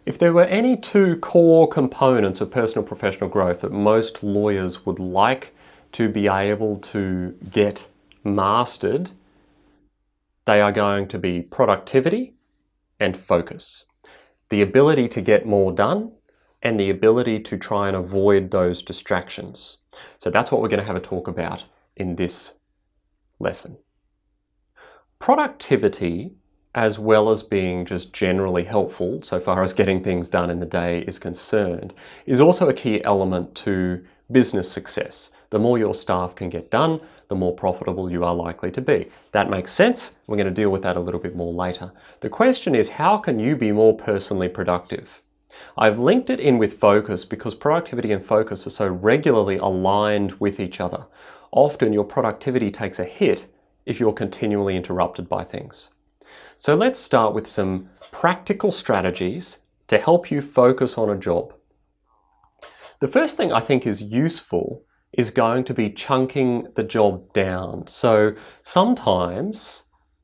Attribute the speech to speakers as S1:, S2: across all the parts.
S1: If there were any two core components of personal professional growth that most lawyers would like to be able to get mastered, they are going to be productivity and focus. The ability to get more done and the ability to try and avoid those distractions. So that's what we're going to have a talk about in this lesson. Productivity, as well as being just generally helpful so far as getting things done in the day is concerned, is also a key element to business success. The more your staff can get done, the more profitable you are likely to be. That makes sense. We're going to deal with that a little bit more later. The question is, how can you be more personally productive? I've linked it in with focus because productivity and focus are so regularly aligned with each other. Often your productivity takes a hit if you're continually interrupted by things. So let's start with some practical strategies to help you focus on a job. The first thing I think is useful is going to be chunking the job down. So sometimes,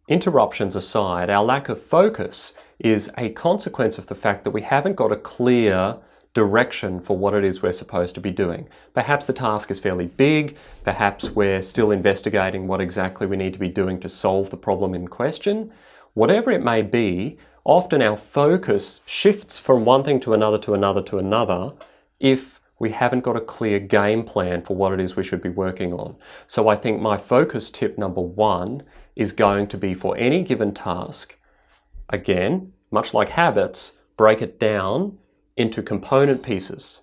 S1: interruptions aside, our lack of focus is a consequence of the fact that we haven't got a clear direction for what it is we're supposed to be doing. Perhaps the task is fairly big, perhaps we're still investigating what exactly we need to be doing to solve the problem in question. Whatever it may be, often our focus shifts from one thing to another to another to another if we haven't got a clear game plan for what it is we should be working on. So I think my focus tip number one is going to be for any given task, again, much like habits, break it down into component pieces.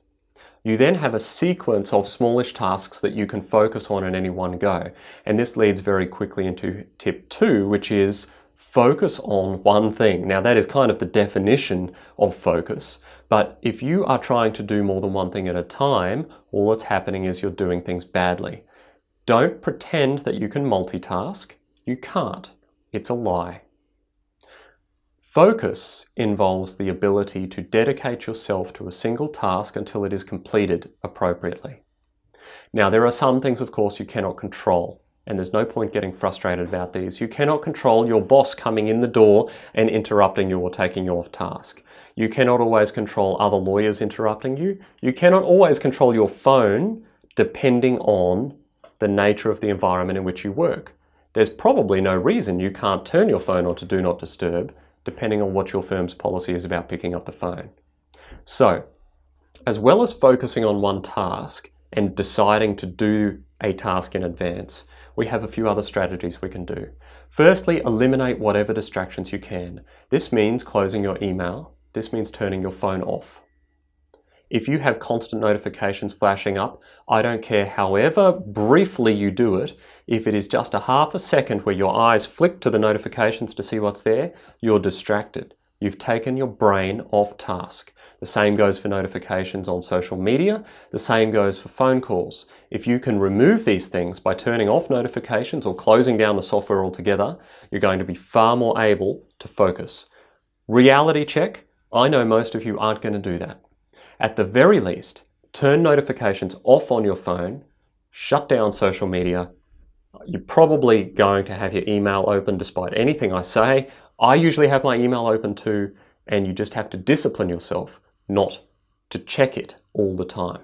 S1: You then have a sequence of smallish tasks that you can focus on in any one go. And this leads very quickly into tip two, which is focus on one thing. Now that is kind of the definition of focus, but if you are trying to do more than one thing at a time, all that's happening is you're doing things badly. Don't pretend that you can multitask. You can't. It's a lie. Focus involves the ability to dedicate yourself to a single task until it is completed appropriately. Now, there are some things, of course, you cannot control, and there's no point getting frustrated about these. You cannot control your boss coming in the door and interrupting you or taking you off task. You cannot always control other lawyers interrupting you. You cannot always control your phone depending on the nature of the environment in which you work. There's probably no reason you can't turn your phone on to Do Not Disturb, depending on what your firm's policy is about picking up the phone. So, as well as focusing on one task and deciding to do a task in advance, we have a few other strategies we can do. Firstly, eliminate whatever distractions you can. This means closing your email. This means turning your phone off. If you have constant notifications flashing up, I don't care however briefly you do it, if it is just a half a second where your eyes flick to the notifications to see what's there, you're distracted. You've taken your brain off task. The same goes for notifications on social media. The same goes for phone calls. If you can remove these things by turning off notifications or closing down the software altogether, you're going to be far more able to focus. Reality check, I know most of you aren't going to do that. At the very least, turn notifications off on your phone, shut down social media. You're probably going to have your email open despite anything I say. I usually have my email open too, and you just have to discipline yourself not to check it all the time.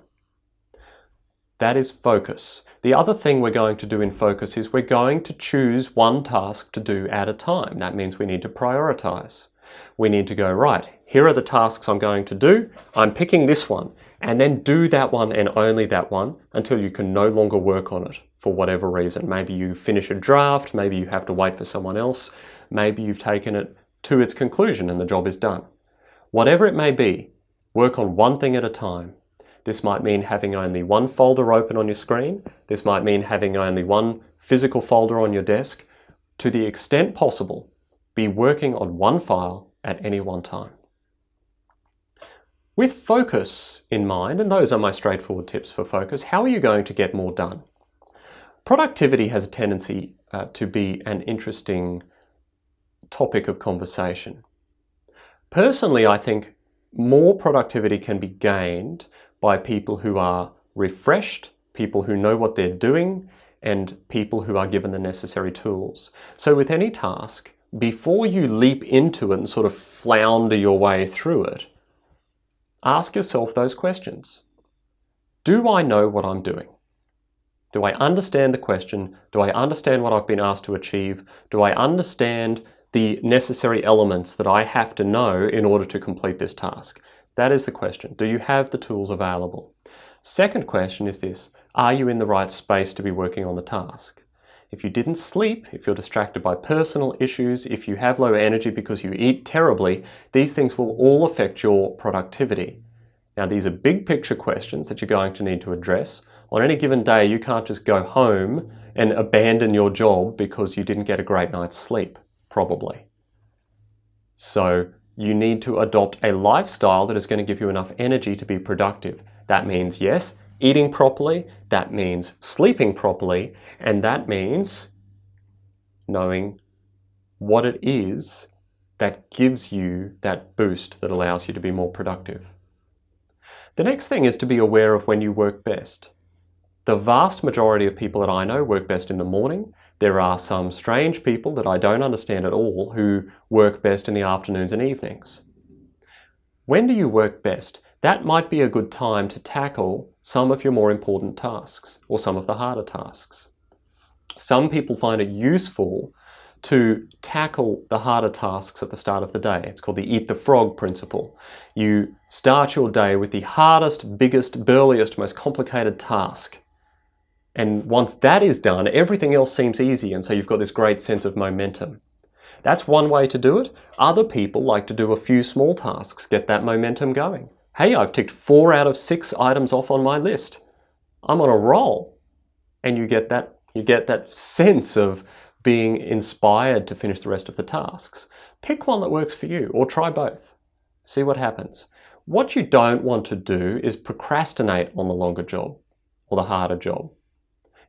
S1: That is focus. The other thing we're going to do in focus is we're going to choose one task to do at a time. That means we need to prioritize. We need to go, right, here are the tasks I'm going to do. I'm picking this one, and then do that one and only that one until you can no longer work on it for whatever reason. Maybe you finish a draft, maybe you have to wait for someone else, maybe you've taken it to its conclusion and the job is done. Whatever it may be, work on one thing at a time. This might mean having only one folder open on your screen. This might mean having only one physical folder on your desk. To the extent possible, be working on one file at any one time. With focus in mind, and those are my straightforward tips for focus, how are you going to get more done? Productivity has a tendency to be an interesting topic of conversation. Personally, I think more productivity can be gained by people who are refreshed, people who know what they're doing, and people who are given the necessary tools. So with any task, before you leap into it and sort of flounder your way through it, Ask yourself those questions. Do I know what I'm doing? Do I understand the question? Do I understand what I've been asked to achieve? Do I understand the necessary elements that I have to know in order to complete this task? That is the question. Do you have the tools available? Second question is this: are you in the right space to be working on the task? If you didn't sleep, if you're distracted by personal issues, if you have low energy because you eat terribly, these things will all affect your productivity. Now, these are big picture questions that you're going to need to address. On any given day, you can't just go home and abandon your job because you didn't get a great night's sleep, probably. So you need to adopt a lifestyle that is going to give you enough energy to be productive. That means, yes, eating properly, that means sleeping properly, and that means knowing what it is that gives you that boost that allows you to be more productive. The next thing is to be aware of when you work best. The vast majority of people that I know work best in the morning. There are some strange people that I don't understand at all who work best in the afternoons and evenings. When do you work best? That might be a good time to tackle some of your more important tasks or some of the harder tasks. Some people find it useful to tackle the harder tasks at the start of the day. It's called the eat the frog principle. You start your day with the hardest, biggest, burliest, most complicated task. And once that is done, everything else seems easy, and so you've got this great sense of momentum. That's one way to do it. Other people like to do a few small tasks, get that momentum going. Hey, I've ticked 4 out of 6 items off on my list. I'm on a roll. And you get that sense of being inspired to finish the rest of the tasks. Pick one that works for you, or try both. See what happens. What you don't want to do is procrastinate on the longer job or the harder job.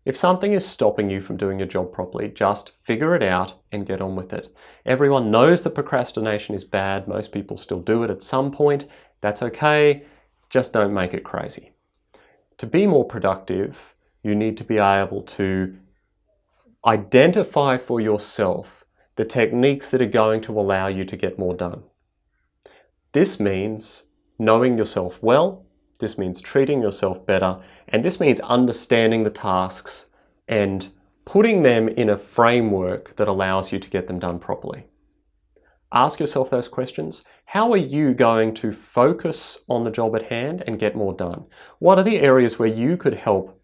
S1: If something is stopping you from doing your job properly, just figure it out and get on with it. Everyone knows that procrastination is bad. Most people still do it at some point. That's okay. Just don't make it crazy. To be more productive, you need to be able to identify for yourself the techniques that are going to allow you to get more done. This means knowing yourself well. This means treating yourself better, and this means understanding the tasks and putting them in a framework that allows you to get them done properly. Ask yourself those questions. How are you going to focus on the job at hand and get more done? What are the areas where you could help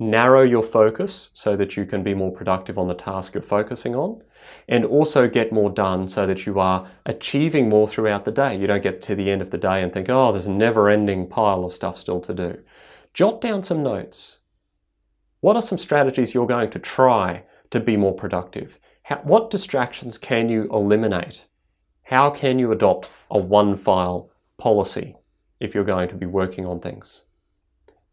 S1: narrow your focus so that you can be more productive on the task you're focusing on, and also get more done so that you are achieving more throughout the day? You don't get to the end of the day and think, oh, there's a never-ending pile of stuff still to do. Jot down some notes. What are some strategies you're going to try to be more productive? What distractions can you eliminate? How can you adopt a one-file policy if you're going to be working on things?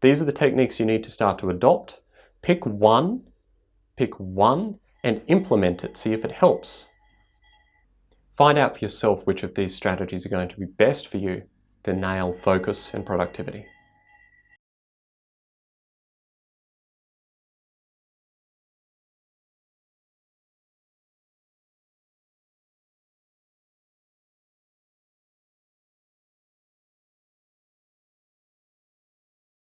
S1: These are the techniques you need to start to adopt. Pick one and implement it. See if it helps. Find out for yourself which of these strategies are going to be best for you to nail focus and productivity.